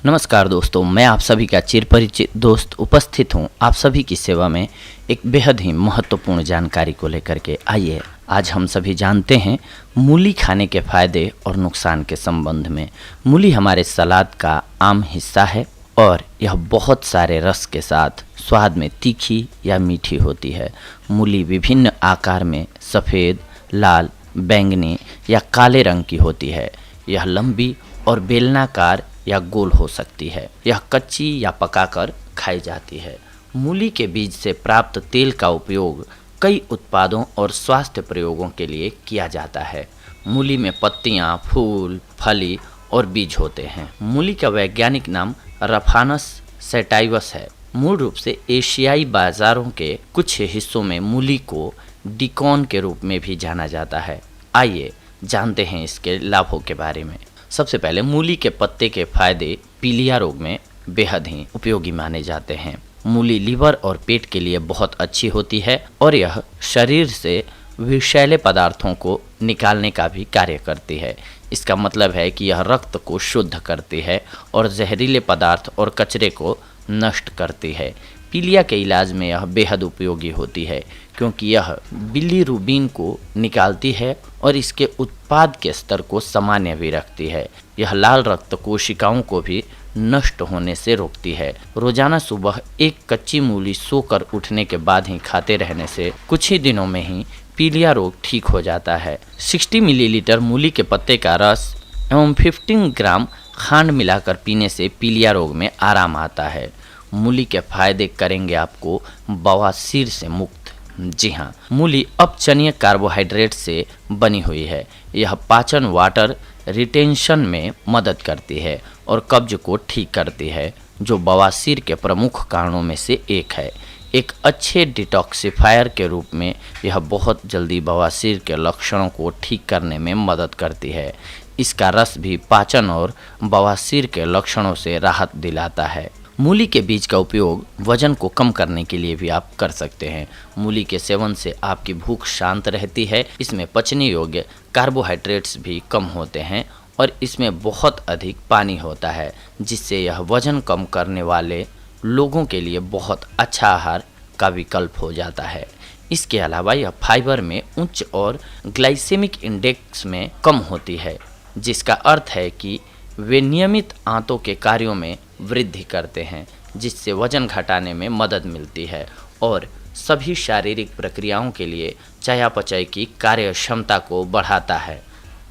नमस्कार दोस्तों, मैं आप सभी का चिरपरिचित दोस्त उपस्थित हूं आप सभी की सेवा में एक बेहद ही महत्वपूर्ण जानकारी को लेकर के। आइए आज हम सभी जानते हैं मूली खाने के फायदे और नुकसान के संबंध में। मूली हमारे सलाद का आम हिस्सा है और यह बहुत सारे रस के साथ स्वाद में तीखी या मीठी होती है। मूली विभिन्न आकार में सफ़ेद, लाल, बैंगनी या काले रंग की होती है। यह लंबी और बेलनाकार या गोल हो सकती है। यह कच्ची या पकाकर खाई जाती है। मूली के बीज से प्राप्त तेल का उपयोग कई उत्पादों और स्वास्थ्य प्रयोगों के लिए किया जाता है। मूली में पत्तियां, फूल, फली और बीज होते हैं। मूली का वैज्ञानिक नाम रफानस सैटाइवस है। मूल रूप से एशियाई बाजारों के कुछ हिस्सों में मूली को डिकॉन के रूप में भी जाना जाता है। आइए जानते हैं इसके लाभों के बारे में। सबसे पहले मूली के पत्ते के फायदे पीलिया रोग में बेहद ही उपयोगी माने जाते हैं। मूली लीवर और पेट के लिए बहुत अच्छी होती है और यह शरीर से विषैले पदार्थों को निकालने का भी कार्य करती है। इसका मतलब है कि यह रक्त को शुद्ध करती है और जहरीले पदार्थ और कचरे को नष्ट करती है। पीलिया के इलाज में यह बेहद उपयोगी होती है क्योंकि यह बिलीरुबिन को निकालती है और इसके उत्पाद के स्तर को सामान्य भी रखती है। यह लाल रक्त कोशिकाओं को भी नष्ट होने से रोकती है। रोजाना सुबह एक कच्ची मूली सोकर उठने के बाद ही खाते रहने से कुछ ही दिनों में ही पीलिया रोग ठीक हो जाता है। 60 मिलीलीटर मूली के पत्ते का रस एवं 15 ग्राम खांड मिलाकर पीने से पीलिया रोग में आराम आता है। मूली के फायदे करेंगे आपको बवासीर से मुक्त। जी हाँ, मूली अपचनीय कार्बोहाइड्रेट से बनी हुई है। यह पाचन वाटर रिटेंशन में मदद करती है और कब्ज को ठीक करती है, जो बवासीर के प्रमुख कारणों में से एक है। एक अच्छे डिटॉक्सिफायर के रूप में यह बहुत जल्दी बवासीर के लक्षणों को ठीक करने में मदद करती है। इसका रस भी पाचन और बवासीर के लक्षणों से राहत दिलाता है। मूली के बीज का उपयोग वजन को कम करने के लिए भी आप कर सकते हैं। मूली के सेवन से आपकी भूख शांत रहती है। इसमें पचने योग्य कार्बोहाइड्रेट्स भी कम होते हैं और इसमें बहुत अधिक पानी होता है, जिससे यह वजन कम करने वाले लोगों के लिए बहुत अच्छा आहार का विकल्प हो जाता है। इसके अलावा यह फाइबर में उच्च और ग्लाइसेमिक इंडेक्स में कम होती है, जिसका अर्थ है कि वे नियमित आंतों के कार्यों में वृद्धि करते हैं, जिससे वजन घटाने में मदद मिलती है और सभी शारीरिक प्रक्रियाओं के लिए चयापचय की कार्य क्षमता को बढ़ाता है।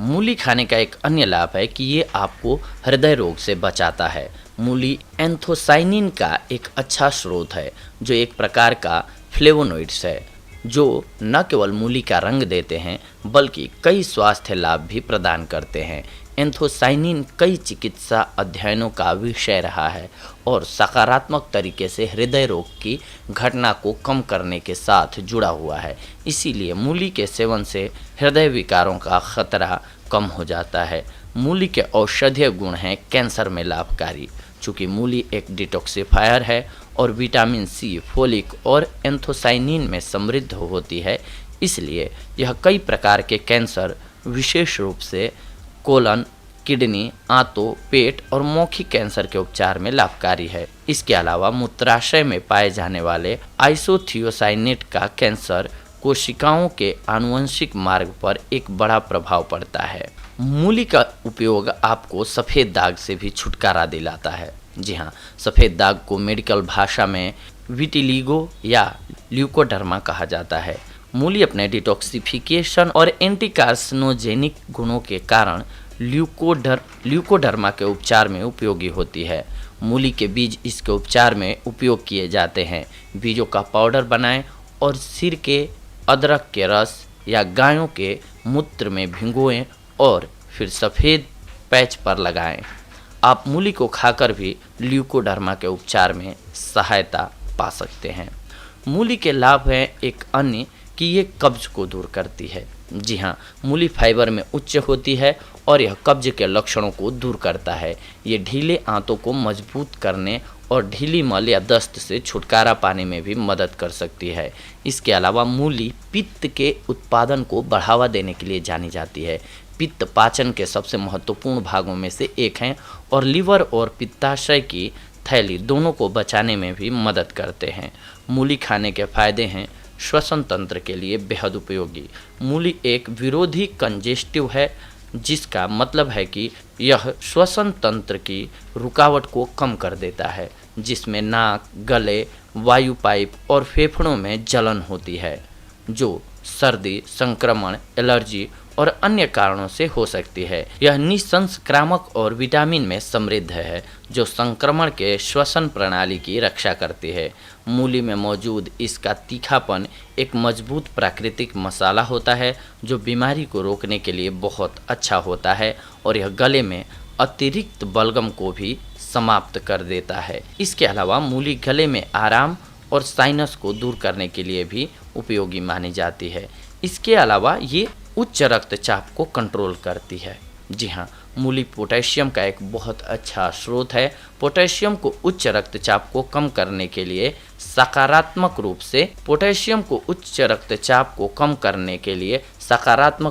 मूली खाने का एक अन्य लाभ है कि ये आपको हृदय रोग से बचाता है। मूली एंथोसाइनिन का एक अच्छा स्रोत है, जो एक प्रकार का फ्लेवोनोइड्स है, जो न केवल मूली का रंग देते हैं बल्कि कई स्वास्थ्य लाभ भी प्रदान करते हैं। एंथोसाइनिन कई चिकित्सा अध्ययनों का विषय रहा है और सकारात्मक तरीके से हृदय रोग की घटना को कम करने के साथ जुड़ा हुआ है। इसीलिए मूली के सेवन से हृदय विकारों का खतरा कम हो जाता है। मूली के औषधीय गुण हैं कैंसर में लाभकारी। चूँकि मूली एक डिटॉक्सिफायर है और विटामिन सी, फोलिक और एंथोसाइनिन में समृद्ध होती है, इसलिए यह कई प्रकार के कैंसर, विशेष रूप से कोलन, किडनी, आंतों, पेट और मौखिक कैंसर के उपचार में लाभकारी है। इसके अलावा मूत्राशय में पाए जाने वाले आइसोथियोसाइनेट का कैंसर कोशिकाओं के आनुवंशिक मार्ग पर एक बड़ा प्रभाव पड़ता है। मूली का उपयोग आपको सफ़ेद दाग से भी छुटकारा दिलाता है। जी हाँ, सफ़ेद दाग को मेडिकल भाषा में विटिलिगो या ल्यूकोडर्मा कहा जाता है। मूली अपने डिटॉक्सिफिकेशन और एंटी कार्सिनोजेनिक गुणों के कारण ल्यूकोडर्मा के उपचार में उपयोगी होती है। मूली के बीज इसके उपचार में उपयोग किए जाते हैं। बीजों का पाउडर बनाएं और सिर के, अदरक के रस या गायों के मूत्र में भिगोएं और फिर सफ़ेद पैच पर लगाएं। आप मूली को खाकर भी ल्यूकोडर्मा के उपचार में सहायता पा सकते हैं। मूली के लाभ हैं एक अन्य कि ये कब्ज को दूर करती है। जी हाँ, मूली फाइबर में उच्च होती है और यह कब्ज के लक्षणों को दूर करता है। ये ढीले आंतों को मजबूत करने और ढीली मल या दस्त से छुटकारा पाने में भी मदद कर सकती है। इसके अलावा मूली पित्त के उत्पादन को बढ़ावा देने के लिए जानी जाती है। पित्त पाचन के सबसे महत्वपूर्ण भागों में से एक हैं और लीवर और पित्ताशय की थैली दोनों को बचाने में भी मदद करते हैं। मूली खाने के फायदे हैं। श्वसन तंत्र के लिए बेहद उपयोगी। मूली एक विरोधी कंजेस्टिव है, जिसका मतलब है कि यह श्वसन तंत्र की रुकावट को कम कर देता है, जिसमें नाक, गले, वायु पाइप और फेफड़ों में जलन होती है, जो सर्दी, संक्रमण, एलर्जी और अन्य कारणों से हो सकती है। यह निसंक्रामक और विटामिन में समृद्ध है, जो संक्रमण के श्वसन प्रणाली की रक्षा करती है। मूली में मौजूद इसका तीखापन एक मजबूत प्राकृतिक मसाला होता है, जो बीमारी को रोकने के लिए बहुत अच्छा होता है और यह गले में अतिरिक्त बलगम को भी समाप्त कर देता है। इसके अलावा मूली गले में आराम और साइनस को दूर करने के लिए भी उपयोगी मानी जाती है। इसके अलावा ये उच्च रक्तचाप को कंट्रोल करती है। जी हाँ, मूली पोटेशियम का एक बहुत अच्छा स्रोत है। पोटेशियम को उच्च रक्तचाप को कम करने के लिए सकारात्मक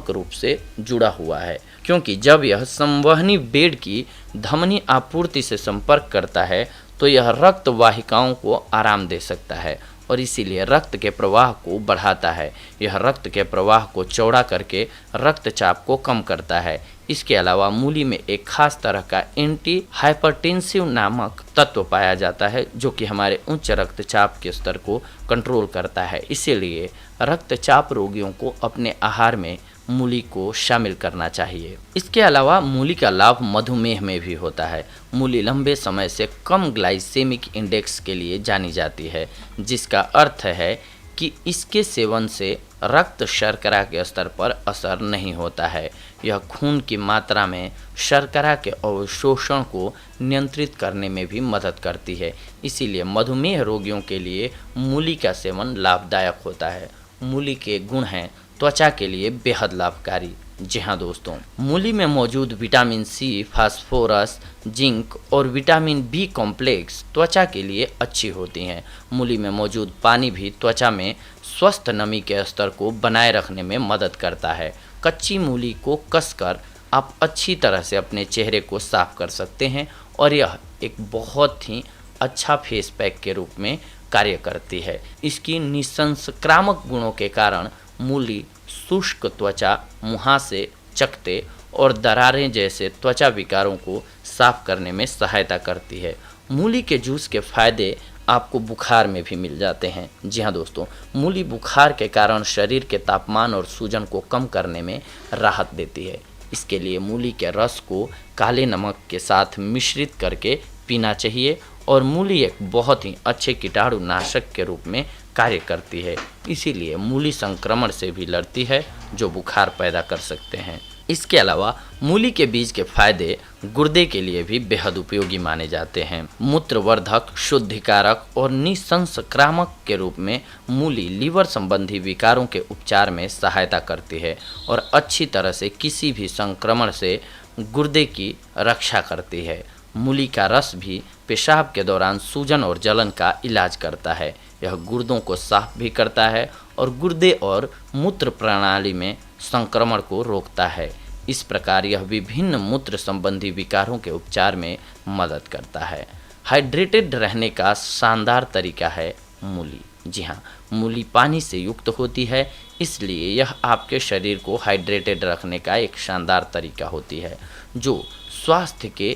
रूप से जुड़ा हुआ है, क्योंकि जब यह संवहनी बेड की धमनी आपूर्ति से संपर्क करता है तो यह रक्त वाहिकाओं को आराम दे सकता है और इसीलिए रक्त के प्रवाह को बढ़ाता है। यह रक्त के प्रवाह को चौड़ा करके रक्तचाप को कम करता है। इसके अलावा मूली में एक खास तरह का एंटी हाइपरटेंसिव नामक तत्व पाया जाता है, जो कि हमारे उच्च रक्तचाप के स्तर को कंट्रोल करता है। इसीलिए रक्तचाप रोगियों को अपने आहार में मूली को शामिल करना चाहिए। इसके अलावा मूली का लाभ मधुमेह में भी होता है। मूली लंबे समय से कम ग्लाइसेमिक इंडेक्स के लिए जानी जाती है, जिसका अर्थ है कि इसके सेवन से रक्त शर्करा के स्तर पर असर नहीं होता है। यह खून की मात्रा में शर्करा के अवशोषण को नियंत्रित करने में भी मदद करती है। इसीलिए मधुमेह रोगियों के लिए मूली का सेवन लाभदायक होता है। मूली के गुण हैं त्वचा के लिए बेहद लाभकारी। जी हाँ दोस्तों, मूली में मौजूद विटामिन सी, फास्फोरस, जिंक और विटामिन बी कॉम्प्लेक्स त्वचा के लिए अच्छी होती हैं। मूली में मौजूद पानी भी त्वचा में स्वस्थ नमी के स्तर को बनाए रखने में मदद करता है। कच्ची मूली को कसकर आप अच्छी तरह से अपने चेहरे को साफ कर सकते हैं और यह एक बहुत ही अच्छा फेस पैक के रूप में कार्य करती है। इसकी निसंक्रामक गुणों के कारण मूली शुष्क त्वचा, मुहासे, चकते और दरारें जैसे त्वचा विकारों को साफ करने में सहायता करती है। मूली के जूस के फायदे आपको बुखार में भी मिल जाते हैं। जी हाँ दोस्तों, मूली बुखार के कारण शरीर के तापमान और सूजन को कम करने में राहत देती है। इसके लिए मूली के रस को काले नमक के साथ मिश्रित करके पीना चाहिए और मूली एक बहुत ही अच्छे कीटाणुनाशक के रूप में कार्य करती है। इसीलिए मूली संक्रमण से भी लड़ती है, जो बुखार पैदा कर सकते हैं। इसके अलावा मूली के बीज के फायदे गुर्दे के लिए भी बेहद उपयोगी माने जाते हैं। मूत्रवर्धक, शुद्धिकारक और निसंक्रामक के रूप में मूली लीवर संबंधी विकारों के उपचार में सहायता करती है और अच्छी तरह से किसी भी संक्रमण से गुर्दे की रक्षा करती है। मूली का रस भी पेशाब के दौरान सूजन और जलन का इलाज करता है। यह गुर्दों को साफ भी करता है और गुर्दे और मूत्र प्रणाली में संक्रमण को रोकता है। इस प्रकार यह विभिन्न मूत्र संबंधी विकारों के उपचार में मदद करता है। हाइड्रेटेड रहने का शानदार तरीका है मूली। जी हाँ, मूली पानी से युक्त होती है, इसलिए यह आपके शरीर को हाइड्रेटेड रखने का एक शानदार तरीका होती है, जो स्वास्थ्य के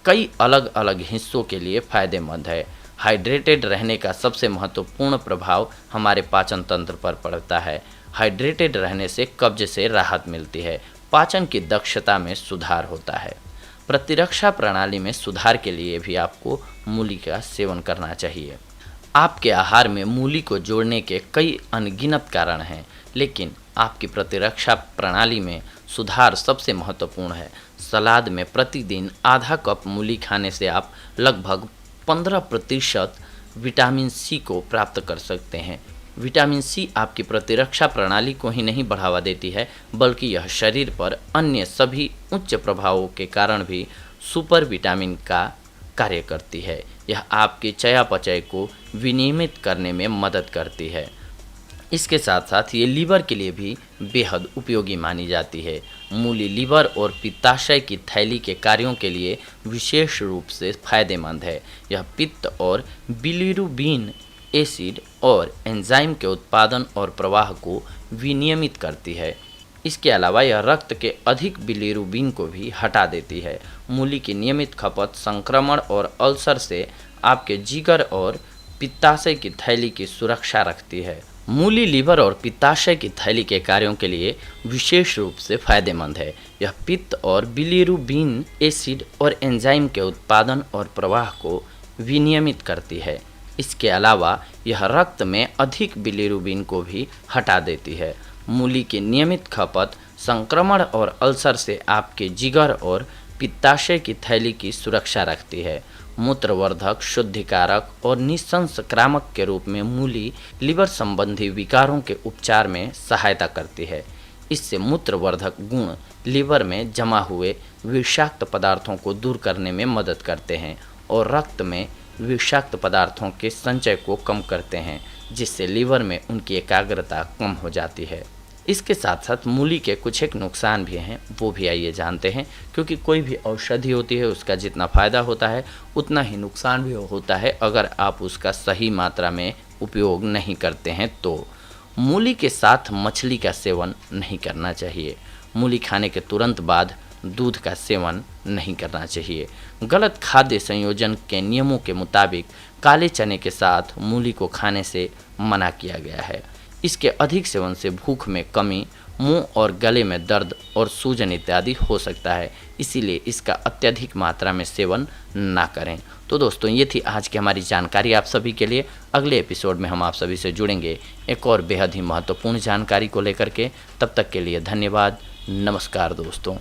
कई अलग अलग हिस्सों के लिए फ़ायदेमंद है। हाइड्रेटेड रहने का सबसे महत्वपूर्ण प्रभाव हमारे पाचन तंत्र पर पड़ता है। हाइड्रेटेड रहने से कब्ज से राहत मिलती है, पाचन की दक्षता में सुधार होता है। प्रतिरक्षा प्रणाली में सुधार के लिए भी आपको मूली का सेवन करना चाहिए। आपके आहार में मूली को जोड़ने के कई अनगिनत कारण हैं, लेकिन आपकी प्रतिरक्षा प्रणाली में सुधार सबसे महत्वपूर्ण है। सलाद में प्रतिदिन आधा कप मूली खाने से आप लगभग 15% विटामिन सी को प्राप्त कर सकते हैं। विटामिन सी आपकी प्रतिरक्षा प्रणाली को ही नहीं बढ़ावा देती है, बल्कि यह शरीर पर अन्य सभी उच्च प्रभावों के कारण भी सुपर विटामिन का कार्य करती है। यह आपके चयापचय को विनियमित करने में मदद करती है। इसके साथ साथ ये लीवर के लिए भी बेहद उपयोगी मानी जाती है। मूली लीवर और पित्ताशय की थैली के कार्यों के लिए विशेष रूप से फायदेमंद है। यह पित्त और बिलिरुबिन एसिड और एंजाइम के उत्पादन और प्रवाह को विनियमित करती है। इसके अलावा यह रक्त के अधिक बिलिरुबिन को भी हटा देती है। मूली की नियमित खपत संक्रमण और अल्सर से आपके जिगर और पित्ताशय की थैली की सुरक्षा रखती है। मूली लीवर और पित्ताशय की थैली के कार्यों के लिए विशेष रूप से फायदेमंद है। यह पित्त और बिलिरुबिन एसिड और एंजाइम के उत्पादन और प्रवाह को विनियमित करती है। इसके अलावा यह रक्त में अधिक बिलिरुबिन को भी हटा देती है। मूली की नियमित खपत संक्रमण और अल्सर से आपके जिगर और पित्ताशय की थैली की सुरक्षा रखती है। मूत्रवर्धक, शुद्धिकारक और निसंक्रामक के रूप में मूली लीवर संबंधी विकारों के उपचार में सहायता करती है। इससे मूत्रवर्धक गुण लीवर में जमा हुए विषाक्त पदार्थों को दूर करने में मदद करते हैं और रक्त में विषाक्त पदार्थों के संचय को कम करते हैं, जिससे लीवर में उनकी एकाग्रता कम हो जाती है। इसके साथ साथ मूली के कुछ एक नुकसान भी हैं, वो भी आइए जानते हैं। क्योंकि कोई भी औषधि होती है उसका जितना फ़ायदा होता है उतना ही नुकसान भी होता है अगर आप उसका सही मात्रा में उपयोग नहीं करते हैं तो। मूली के साथ मछली का सेवन नहीं करना चाहिए। मूली खाने के तुरंत बाद दूध का सेवन नहीं करना चाहिए। गलत खाद्य संयोजन के नियमों के मुताबिक काले चने के साथ मूली को खाने से मना किया गया है। इसके अधिक सेवन से भूख में कमी, मुंह और गले में दर्द और सूजन इत्यादि हो सकता है, इसीलिए इसका अत्यधिक मात्रा में सेवन ना करें। तो दोस्तों, ये थी आज की हमारी जानकारी आप सभी के लिए। अगले एपिसोड में हम आप सभी से जुड़ेंगे एक और बेहद ही महत्वपूर्ण जानकारी को लेकर के। तब तक के लिए धन्यवाद। नमस्कार दोस्तों।